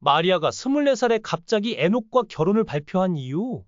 마리아가 24살에 갑자기 에녹과 결혼을 발표한 이유.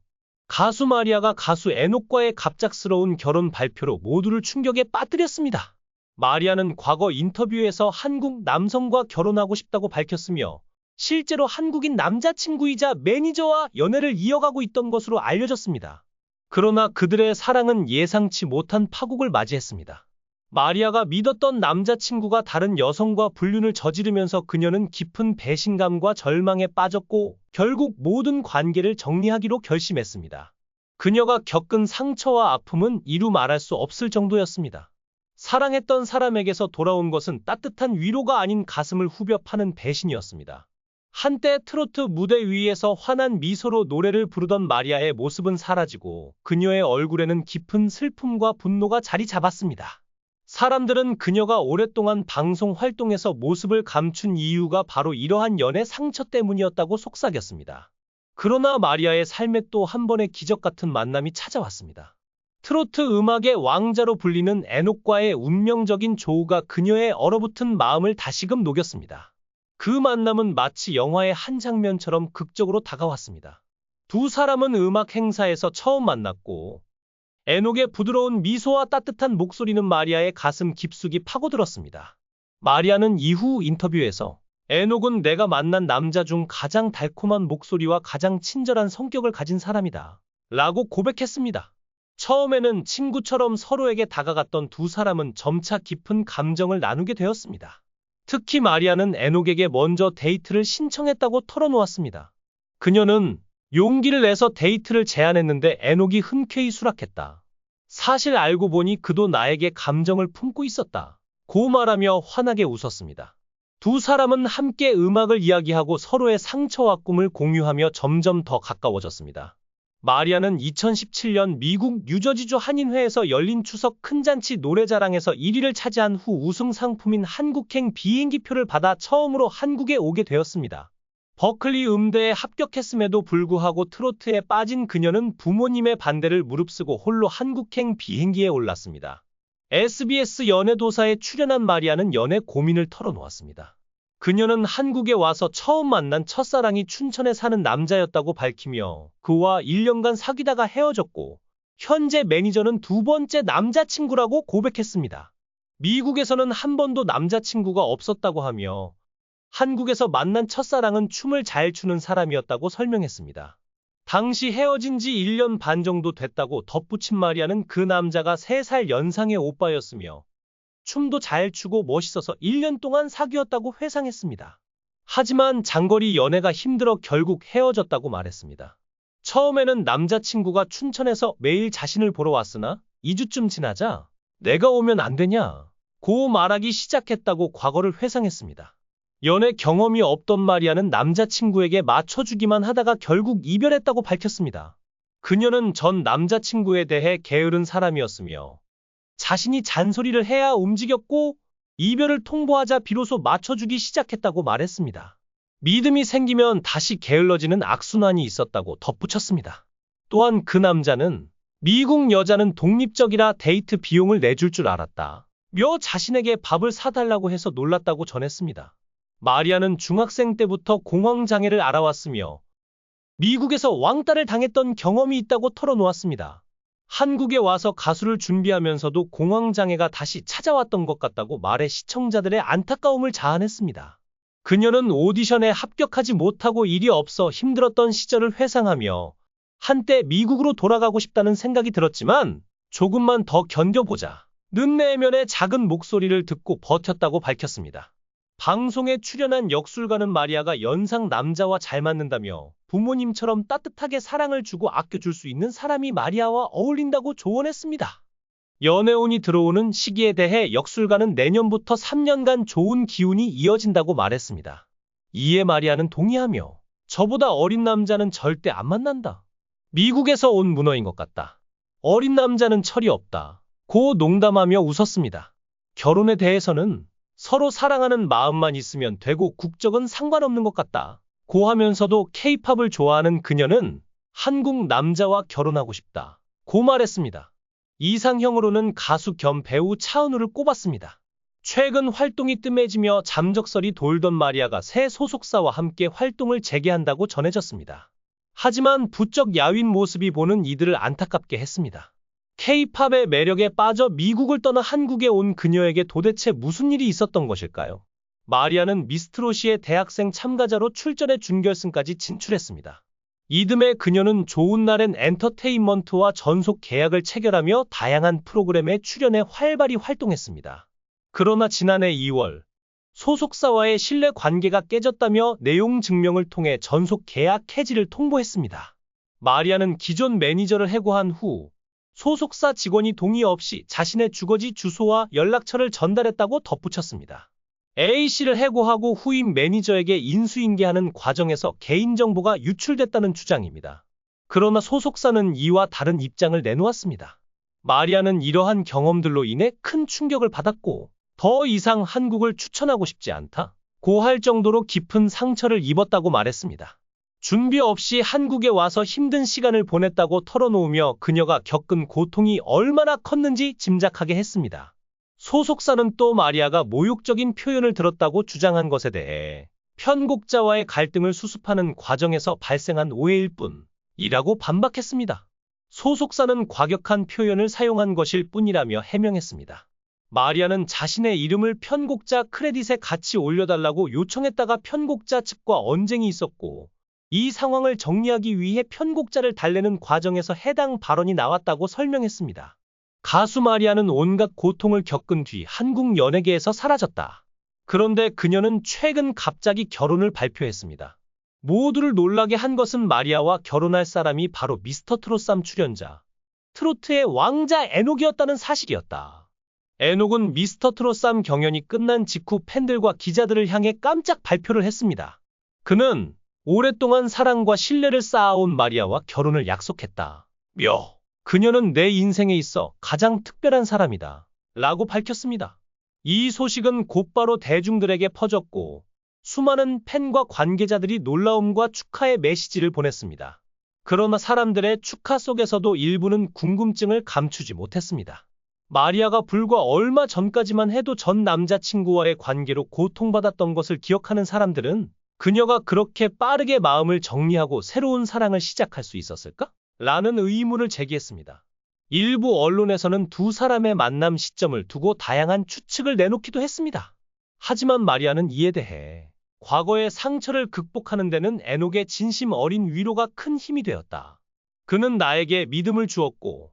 가수 마리아가 가수 에녹과의 갑작스러운 결혼 발표로 모두를 충격에 빠뜨렸습니다. 마리아는 과거 인터뷰에서 한국 남성과 결혼하고 싶다고 밝혔으며 실제로 한국인 남자친구이자 매니저와 연애를 이어가고 있던 것으로 알려졌습니다. 그러나 그들의 사랑은 예상치 못한 파국을 맞이했습니다. 마리아가 믿었던 남자친구가 다른 여성과 불륜을 저지르면서 그녀는 깊은 배신감과 절망에 빠졌고 결국 모든 관계를 정리하기로 결심했습니다. 그녀가 겪은 상처와 아픔은 이루 말할 수 없을 정도였습니다. 사랑했던 사람에게서 돌아온 것은 따뜻한 위로가 아닌 가슴을 후벼 파는 배신이었습니다. 한때 트로트 무대 위에서 환한 미소로 노래를 부르던 마리아의 모습은 사라지고 그녀의 얼굴에는 깊은 슬픔과 분노가 자리 잡았습니다. 사람들은 그녀가 오랫동안 방송 활동에서 모습을 감춘 이유가 바로 이러한 연애 상처 때문이었다고 속삭였습니다. 그러나 마리아의 삶에 또 한 번의 기적 같은 만남이 찾아왔습니다. 트로트 음악의 왕자로 불리는 에녹과의 운명적인 조우가 그녀의 얼어붙은 마음을 다시금 녹였습니다. 그 만남은 마치 영화의 한 장면처럼 극적으로 다가왔습니다. 두 사람은 음악 행사에서 처음 만났고 에녹의 부드러운 미소와 따뜻한 목소리는 마리아의 가슴 깊숙이 파고들었습니다. 마리아는 이후 인터뷰에서 에녹은 내가 만난 남자 중 가장 달콤한 목소리와 가장 친절한 성격을 가진 사람이다 라고 고백했습니다. 처음에는 친구처럼 서로에게 다가갔던 두 사람은 점차 깊은 감정을 나누게 되었습니다. 특히 마리아는 에녹에게 먼저 데이트를 신청했다고 털어놓았습니다. 그녀는 용기를 내서 데이트를 제안했는데 에녹이 흔쾌히 수락했다. 사실 알고 보니 그도 나에게 감정을 품고 있었다 고 말하며 환하게 웃었습니다. 두 사람은 함께 음악을 이야기하고 서로의 상처와 꿈을 공유하며 점점 더 가까워졌습니다. 마리아는 2017년 미국 뉴저지주 한인회에서 열린 추석 큰잔치 노래자랑에서 1위를 차지한 후 우승 상품인 한국행 비행기표를 받아 처음으로 한국에 오게 되었습니다. 버클리 음대에 합격했음에도 불구하고 트로트에 빠진 그녀는 부모님의 반대를 무릅쓰고 홀로 한국행 비행기에 올랐습니다. SBS 연애도사에 출연한 마리아는 연애 고민을 털어놓았습니다. 그녀는 한국에 와서 처음 만난 첫사랑이 춘천에 사는 남자였다고 밝히며 그와 1년간 사귀다가 헤어졌고 현재 매니저는 두 번째 남자친구라고 고백했습니다. 미국에서는 한 번도 남자친구가 없었다고 하며 한국에서 만난 첫사랑은 춤을 잘 추는 사람이었다고 설명했습니다. 당시 헤어진 지 1년 반 정도 됐다고 덧붙인 마리아는 그 남자가 3살 연상의 오빠였으며 춤도 잘 추고 멋있어서 1년 동안 사귀었다고 회상했습니다. 하지만 장거리 연애가 힘들어 결국 헤어졌다고 말했습니다. 처음에는 남자친구가 춘천에서 매일 자신을 보러 왔으나 2주쯤 지나자 내가 오면 안 되냐 고 말하기 시작했다고 과거를 회상했습니다. 연애 경험이 없던 마리아는 남자친구에게 맞춰주기만 하다가 결국 이별했다고 밝혔습니다. 그녀는 전 남자친구에 대해 게으른 사람이었으며 자신이 잔소리를 해야 움직였고 이별을 통보하자 비로소 맞춰주기 시작했다고 말했습니다. 믿음이 생기면 다시 게을러지는 악순환이 있었다고 덧붙였습니다. 또한 그 남자는 미국 여자는 독립적이라 데이트 비용을 내줄 줄 알았다 며 자신에게 밥을 사달라고 해서 놀랐다고 전했습니다. 마리아는 중학생 때부터 공황장애를 앓아왔으며 미국에서 왕따를 당했던 경험이 있다고 털어놓았습니다. 한국에 와서 가수를 준비하면서도 공황장애가 다시 찾아왔던 것 같다고 말해 시청자들의 안타까움을 자아냈습니다. 그녀는 오디션에 합격하지 못하고 일이 없어 힘들었던 시절을 회상하며 한때 미국으로 돌아가고 싶다는 생각이 들었지만 조금만 더 견뎌보자 는 내면의 작은 목소리를 듣고 버텼다고 밝혔습니다. 방송에 출연한 역술가는 마리아가 연상 남자와 잘 맞는다며 부모님처럼 따뜻하게 사랑을 주고 아껴줄 수 있는 사람이 마리아와 어울린다고 조언했습니다. 연애운이 들어오는 시기에 대해 역술가는 내년부터 3년간 좋은 기운이 이어진다고 말했습니다. 이에 마리아는 동의하며 저보다 어린 남자는 절대 안 만난다. 미국에서 온 문어인 것 같다. 어린 남자는 철이 없다. 고 농담하며 웃었습니다. 결혼에 대해서는 서로 사랑하는 마음만 있으면 되고 국적은 상관없는 것 같다 고 하면서도 K-팝을 좋아하는 그녀는 한국 남자와 결혼하고 싶다 고 말했습니다. 이상형으로는 가수 겸 배우 차은우를 꼽았습니다. 최근 활동이 뜸해지며 잠적설이 돌던 마리아가 새 소속사와 함께 활동을 재개한다고 전해졌습니다. 하지만 부쩍 야윈 모습이 보는 이들을 안타깝게 했습니다. K-팝의 매력에 빠져 미국을 떠나 한국에 온 그녀에게 도대체 무슨 일이 있었던 것일까요? 마리아는 미스트롯의 대학생 참가자로 출전해 준결승까지 진출했습니다. 이듬해 그녀는 좋은 날엔 엔터테인먼트와 전속 계약을 체결하며 다양한 프로그램에 출연해 활발히 활동했습니다. 그러나 지난해 2월 소속사와의 신뢰 관계가 깨졌다며 내용 증명을 통해 전속 계약 해지를 통보했습니다. 마리아는 기존 매니저를 해고한 후 소속사 직원이 동의 없이 자신의 주거지 주소와 연락처를 전달했다고 덧붙였습니다. A씨를 해고하고 후임 매니저에게 인수인계하는 과정에서 개인정보가 유출됐다는 주장입니다. 그러나 소속사는 이와 다른 입장을 내놓았습니다. 마리아는 이러한 경험들로 인해 큰 충격을 받았고 더 이상 한국을 추천하고 싶지 않다고 할 정도로 깊은 상처를 입었다고 말했습니다. 준비 없이 한국에 와서 힘든 시간을 보냈다고 털어놓으며 그녀가 겪은 고통이 얼마나 컸는지 짐작하게 했습니다. 소속사는 또 마리아가 모욕적인 표현을 들었다고 주장한 것에 대해 편곡자와의 갈등을 수습하는 과정에서 발생한 오해일 뿐이라고 반박했습니다. 소속사는 과격한 표현을 사용한 것일 뿐이라며 해명했습니다. 마리아는 자신의 이름을 편곡자 크레딧에 같이 올려달라고 요청했다가 편곡자 측과 언쟁이 있었고 이 상황을 정리하기 위해 편곡자를 달래는 과정에서 해당 발언이 나왔다고 설명했습니다. 가수 마리아는 온갖 고통을 겪은 뒤 한국 연예계에서 사라졌다. 그런데 그녀는 최근 갑자기 결혼을 발표했습니다. 모두를 놀라게 한 것은 마리아와 결혼할 사람이 바로 미스터트롯3 출연자, 트로트의 왕자 에녹이었다는 사실이었다. 에녹은 미스터트롯3 경연이 끝난 직후 팬들과 기자들을 향해 깜짝 발표를 했습니다. 그는 오랫동안 사랑과 신뢰를 쌓아온 마리아와 결혼을 약속했다. 그녀는 내 인생에 있어 가장 특별한 사람이다. 라고 밝혔습니다. 이 소식은 곧바로 대중들에게 퍼졌고 수많은 팬과 관계자들이 놀라움과 축하의 메시지를 보냈습니다. 그러나 사람들의 축하 속에서도 일부는 궁금증을 감추지 못했습니다. 마리아가 불과 얼마 전까지만 해도 전 남자친구와의 관계로 고통받았던 것을 기억하는 사람들은 그녀가 그렇게 빠르게 마음을 정리하고 새로운 사랑을 시작할 수 있었을까? 라는 의문을 제기했습니다. 일부 언론에서는 두 사람의 만남 시점을 두고 다양한 추측을 내놓기도 했습니다. 하지만 마리아는 이에 대해 과거의 상처를 극복하는 데는 에녹의 진심 어린 위로가 큰 힘이 되었다. 그는 나에게 믿음을 주었고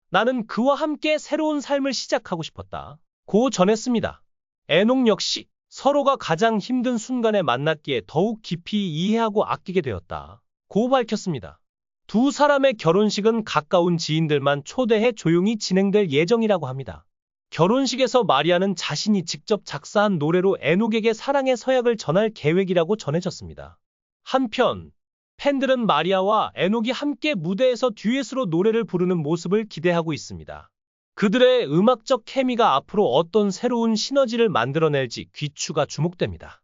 나는 그와 함께 새로운 삶을 시작하고 싶었다. 고 전했습니다. 에녹 역시 서로가 가장 힘든 순간에 만났기에 더욱 깊이 이해하고 아끼게 되었다. 고 밝혔습니다. 두 사람의 결혼식은 가까운 지인들만 초대해 조용히 진행될 예정이라고 합니다. 결혼식에서 마리아는 자신이 직접 작사한 노래로 에녹에게 사랑의 서약을 전할 계획이라고 전해졌습니다. 한편 팬들은 마리아와 에녹이 함께 무대에서 듀엣으로 노래를 부르는 모습을 기대하고 있습니다. 그들의 음악적 케미가 앞으로 어떤 새로운 시너지를 만들어낼지 귀추가 주목됩니다.